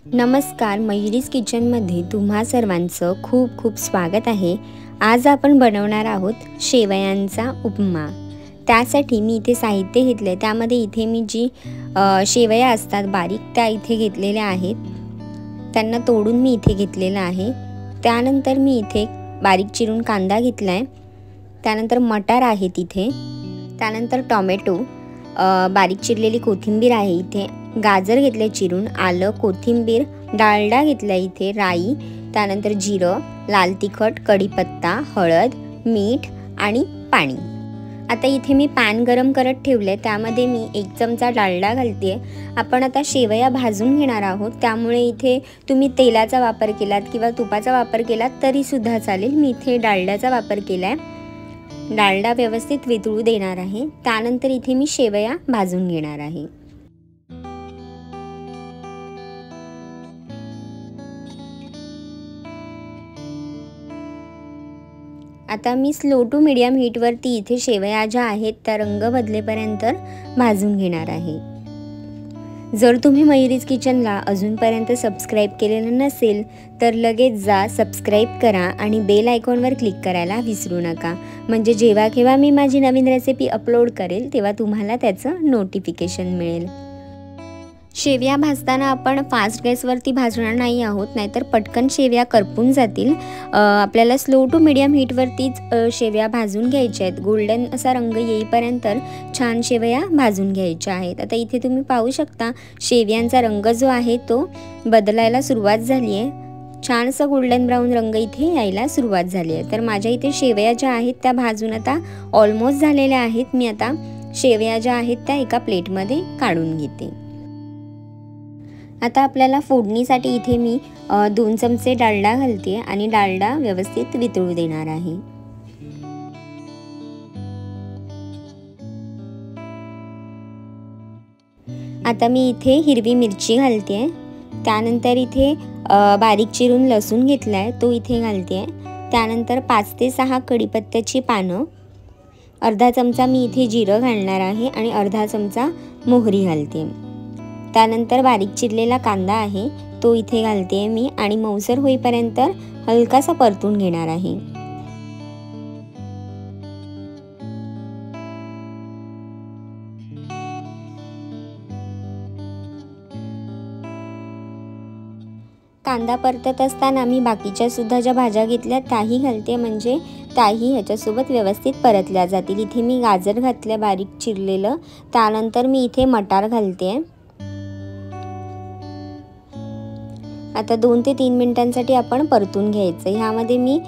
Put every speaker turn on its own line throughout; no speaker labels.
नमस्कार, मयुरीज किचनमध्ये तुम्हा सर्वांचं खूप खूप स्वागत आहे। आज आपण बनवणार आहोत शेवयांचा उपमा। त्यासाठी मी इथे साहित्य घेतले, त्यामध्ये इथे मी जी शेवया असतात बारीक त्या इथे घेतलेल्या आहेत, त्यांना तोडून मी इथे घेतलेला आहे। त्यानंतर मी इथे बारीक चिरून कांदा घेतलाय, त्यानंतर मटार आहे तिथे, त्यानंतर टोमॅटो, बारीक चिरलेली कोथिंबीर आहे इथे, गाजर घेतले चिरून, आलं, कोथिंबीर, डालडा घेतला इथे, राई, त्यानंतर जिरं, लाल तिखट, कढीपत्ता, हळद, मीठ आणि पाणी। आता इथे मी पॅन गरम करत ठेवले, त्यामध्ये मी 1 चमचा डालडा घालते। आपण आता शेवया भाजून घेणार आहोत, त्यामुळे इथे तुम्ही तेलाचा वापर केलात किंवा तुपाचा वापर केलात तरी सुद्धा चालेल। मी इथे डालड्याचा वापर केलाय। डालडा व्यवस्थित वितळू देणार आहे, त्यानंतर इथे मी शेवया भाजून घेणार आहे। आता मी स्लो टू मीडियम हीटवरती इथे शेवया ज्या आहेत त्या रंग बदलेपर्यंत भाजून घेणार आहे। जर तुम्ही मयुरीज किचनला अजूनपर्यंत सबस्क्राईब केलेलं नसेल तर लगेच जा, सबस्क्राईब करा आणि बेल आयकॉनवर क्लिक करायला विसरू नका, म्हणजे जेव्हा केव्हा मी माझी नवीन रेसिपी अपलोड करेल तेव्हा तुम्हाला त्याचं नोटिफिकेशन मिळेल। शेवया भाजताना आपण फास्ट गॅसवरती भाजणार नाही आहोत, नाहीतर पटकन शेवया करपून जातील। आपल्याला स्लो टू मीडियम हीटवरतीच शेवया भाजून घ्यायच्या आहेत। गोल्डन असा रंग येईपर्यंत छान शेवया भाजून घ्यायच्या आहेत। आता इथे तुम्ही पाहू शकता शेवयांचा रंग जो आहे तो बदलायला सुरुवात झाली आहे, छानसा गोल्डन ब्राऊन रंग इथे यायला सुरुवात झाली आहे। तर माझ्या इथे शेवया ज्या आहेत त्या भाजून आता ऑलमोस्ट झालेल्या आहेत। मी आता शेवया ज्या आहेत त्या एका प्लेटमध्ये काढून घेते। आता आपल्याला फोडणीसाठी इथे मी 2 चमचे डालडा घालते आणि डालडा व्यवस्थित वितळू देणार आहे। आता मी इथे हिरवी मिरची घालते, त्यानंतर इथे बारीक चिरून लसूण घेतलाय तो इथे घालते, त्यानंतर 5 ते 6 कढीपत्त्याची पानं, अर्धा चमचा मी इथे जिरं घालणार आहे आणि अर्धा चमचा मोहरी घालते। त्यानंतर बारीक चिरलेला कांदा आहे तो इथे घालते मी आणि मऊसर होईपर्यंत हलकासा परतून घेणार आहे। कांदा परतत असताना मी बाकीच्या सुद्धा ज्या भाज्या घेतल्या त्याही घालते, म्हणजे त्याही ह्याच्यासोबत व्यवस्थित परतल्या जातील। इथे मी गाजर घातलं बारीक चिरलेलं, त्यानंतर मी इथे मटार घालते। आता 2 ते 3 मिनिटांसाठी आपण परतून घ्यायचं। ह्यामध्ये मी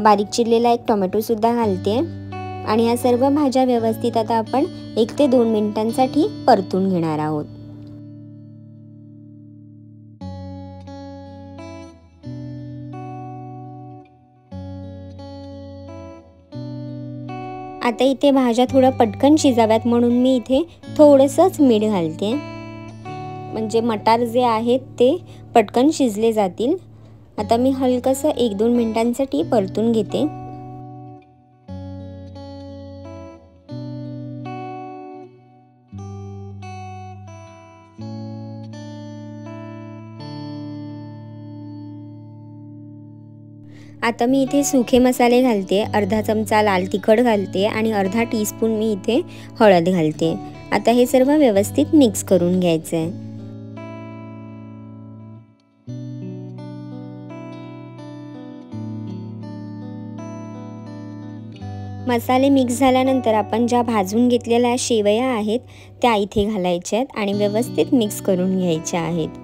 बारीक चिरलेला एक टोमॅटो सुद्धा घालते आणि ह्या सर्व भाज्या व्यवस्थित आता आपण 1 ते 2 मिनिटांसाठी परतून घेणार आहोत। आता इथे भाज्या थोड्या पटकन शिजाव्यात म्हणून मी इथे थोडंसंच मीठ घालते, म्हणजे मटार जे आहेत ते पटकन शिजले जातील। आता मी हलकसं 1-2 मिनिटांसाठी परतून घेते। आता मी इथे सुखे मसाले घालते, अर्धा चमचा लाल तिखट घालते आणि अर्धा टीस्पून मी इथे हळद घालते। आता हे सर्व व्यवस्थित मिक्स करून घ्यायचं आहे। मसाले मिक्स झाल्यानंतर आपण ज्या भाजून घेतलेल्या शेवया आहेत त्या इथे घालायच्या आहेत आणि व्यवस्थित मिक्स करून घ्यायच्या आहेत।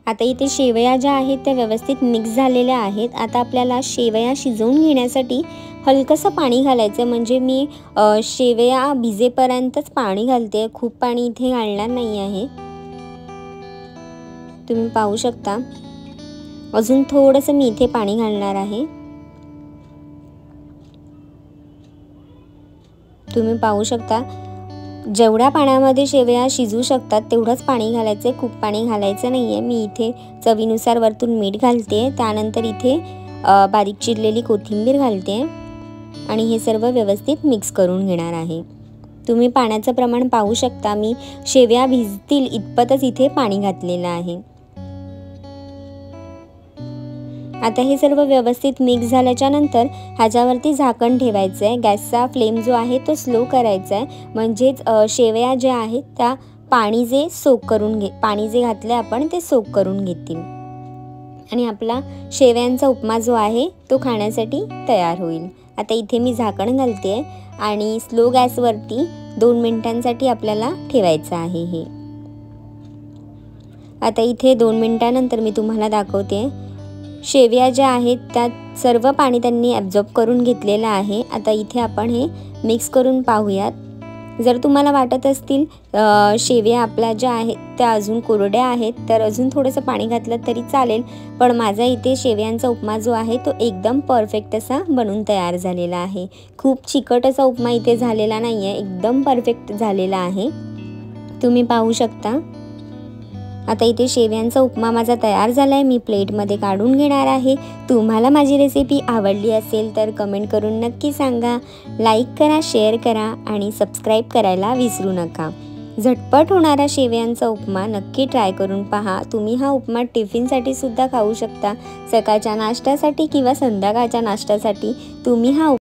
आता इथे शेवया ज्या आहेत त्या व्यवस्थित मिक्स झालेल्या आहेत। आता आपल्याला शेवया शिजवून घेण्यासाठी हलकसं पाणी घालायचं, म्हणजे मी शेवया भिजेपर्यंतच पाणी घालते, खूप पाणी इथे घालणार नाही आहे। तुम्ही पाहू शकता अजून थोडंसं मी इथे पाणी घालणार आहे। तुम्ही पाहू शकता जेवढ्या पाण्यामध्ये शेवया शिजू शकतात तेवढंच पाणी घालायचं आहे, खूप पाणी घालायचं नाही आहे। मी इथे चवीनुसार वरतून मीठ घालते, त्यानंतर इथे बारीक चिरलेली कोथिंबीर घालते आणि हे सर्व व्यवस्थित मिक्स करून घेणार आहे। तुम्ही पाण्याचं प्रमाण पाहू शकता, मी शेवया भिजतील इतपतच इथे पाणी घातलेलं आहे। आता हे सर्व व्यवस्थित मिक्स झाल्याच्या नंतर ह्याच्यावरती झाकण ठेवायचं आहे। गॅसचा फ्लेम जो आहे तो स्लो करायचा आहे, म्हणजेच शेवया ज्या आहेत त्या पाणी जे घातले आपण ते सोक करून घेतील आणि आपला शेवयांचा उपमा जो आहे तो खाण्यासाठी तयार होईल। आता इथे मी झाकण घालते आणि स्लो गॅसवरती 2 मिनिटांसाठी आपल्याला ठेवायचं आहे हे। आता इथे 2 मिनिटांनंतर मी तुम्हाला दाखवते, शेवया ज्या आहेत त्यात सर्व पाणी त्यांनी ॲब्झॉर्ब करून घेतलेलं आहे। आता इथे आपण हे मिक्स करून पाहूयात। जर तुम्हाला वाटत असतील शेवया आपल्या ज्या आहेत त्या अजून कोरड्या आहेत तर अजून थोडंसं पाणी घातलं तरी चालेल, पण माझा इथे शेवयांचा उपमा जो आहे तो एकदम परफेक्ट असा बनून तयार झालेला आहे। खूप चिकट असा उपमा इथे झालेला नाही आहे, एकदम परफेक्ट झालेला आहे, तुम्ही पाहू शकता। आता इथे शेवयांचा उपमा माझा तयार झाला आहे, मी प्लेटमध्ये काढून घेणार आहे। तुम्हाला माझी रेसिपी आवडली असेल तर कमेंट करून नक्की सांगा, लाईक करा, शेअर करा आणि सबस्क्राईब करायला विसरू नका। झटपट होणारा शेवयांचा उपमा नक्की ट्राय करून पहा। तुम्ही हा उपमा टिफिनसाठी सुद्धा खाऊ शकता, सकाळच्या नाश्त्यासाठी किंवा संध्याकाळच्या नाश्त्यासाठी तुम्ही हा